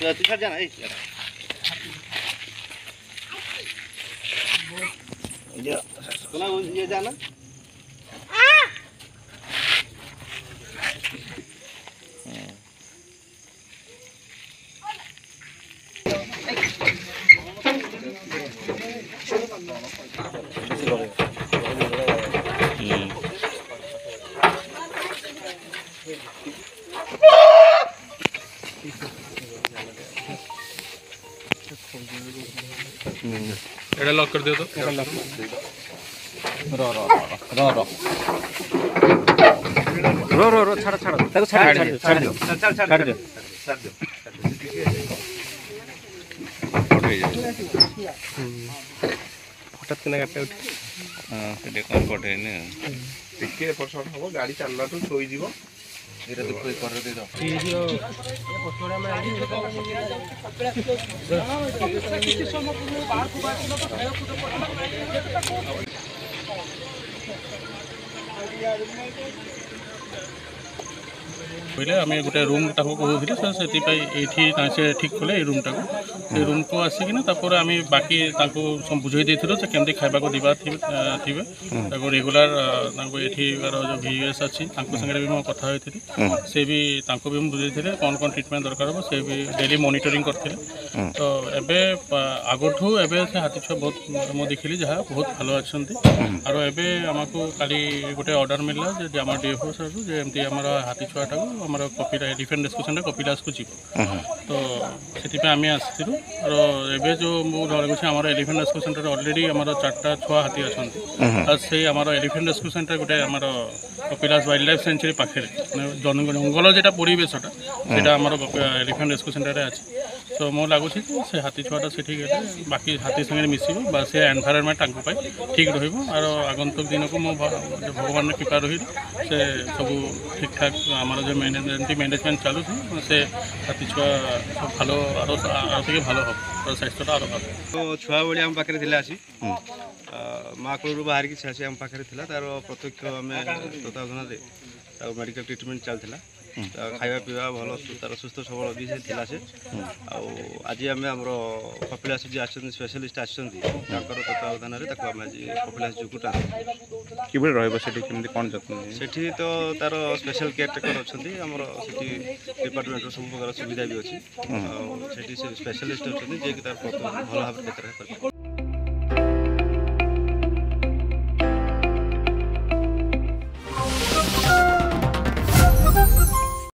तू छाड़ जाना ये जाना एड़ा लॉक कर दियो तो रो रो रो रो रो रो रो छाड़ छाड़ ताको छाड़ छाड़ छाड़ दो चल छाड़ दो हठात किना गाटे उठी हां से कोन पटे ने टिके परसट हो गाड़ी चलला तो सोई जीवो धीरे दुख कर दे दो पहले आम गोटे रूम टाक कहूँ से से ठीक कले रूम टाक से रूम को आसिकिना आम बाकी बुझे देथिलु से केमती खाइबा को दिबा थिबे ताको रेगुलर ताको एठीकार जो VS अच्छी संगे भी मैं कथा होती से भी ताको भी बुझे कौन कौन ट्रिटमेंट दरकार हो से भी डेली मॉनिटरिंग करते तो एबे आगठू एबे से हाथी छुआ बहुत मुझे देखिली जहाँ बहुत भल अच्छा और एबे आमको काली गोटे ऑर्डर मिलला जे आम DFO सर जो एमती आम हाथी छुआटा आम कपिला एलिफेंट रेस्क्यू सेंटर कपिलास को जीव तो से आम आसलु और एबे जो मुझे आम एलिफेंट रेस्क्यू सेंटर ऑलरेडी आम 4टा छुआ हाथी अच्छा से आम एलिफेंट रेस्क्यू सेंटर गोटे आम कपिलास वाइल्ड लाइफ सेंचुरी पाखे जंगल जो परिवेशटा से आम एलिफेंट रेस्क्यू सेंटर अच्छे तो मो लगुच से हाथी छुआटा से बाकी हाथी संगे मिसब से एनवायरनमेंट ठीक रहा आगंतुक दिन को मो भगवान कृपा रही से सब ठीक ठाक आम जो मैनेजमेंट चलू से हाथी छुआ सब भल भल हम स्वास्थ्यटा आरो भल तो छुआ बड़ी आम पाखे आसी माँ को बाहर की आसी आम पाखे तार प्रत्यक्ष आम तत्वावधान मेडिकल ट्रिटमेंट चलता खाଇବା ପିଇବା ଭଲ ତାର ସୁସ୍ଥ ସବଳ ବି ସେ ଥିଲା ସେ ଆଉ ଆଜି ଆମେ ଆମର କପିଳାସ ଯିଏ ଆସିଛନ୍ତି ସ୍ପେଶାଲିଷ୍ଟ ଆସିଛନ୍ତି ତାଙ୍କର ତତ୍ତ୍ୱାବଧାନରେ ତାକୁ ଆମେ ଆଜି କପିଳାସ ଜୁକୁ ଟ୍ରାନ୍ସଫର କିଭଳି ରହିବ ସେଠି କେମିତି କ'ଣ ଯତ୍ନ ସେଠି ତ ତାର ସ୍ପେଶାଲ କେୟାର ଟେକର ଅଛନ୍ତି ଆମର ସେଠି ଡିପାର୍ଟମେଣ୍ଟର ସବୁ ପ୍ରକାର ସୁବିଧା ବି ଅଛି ଆଉ ସେଠି ସେ ସ୍ପେଶାଲିଷ୍ଟ ଅଛନ୍ତି ଯିଏକି ତାର ଭଲ ଭାବରେ ଦେଖରେଖ କରିବେ।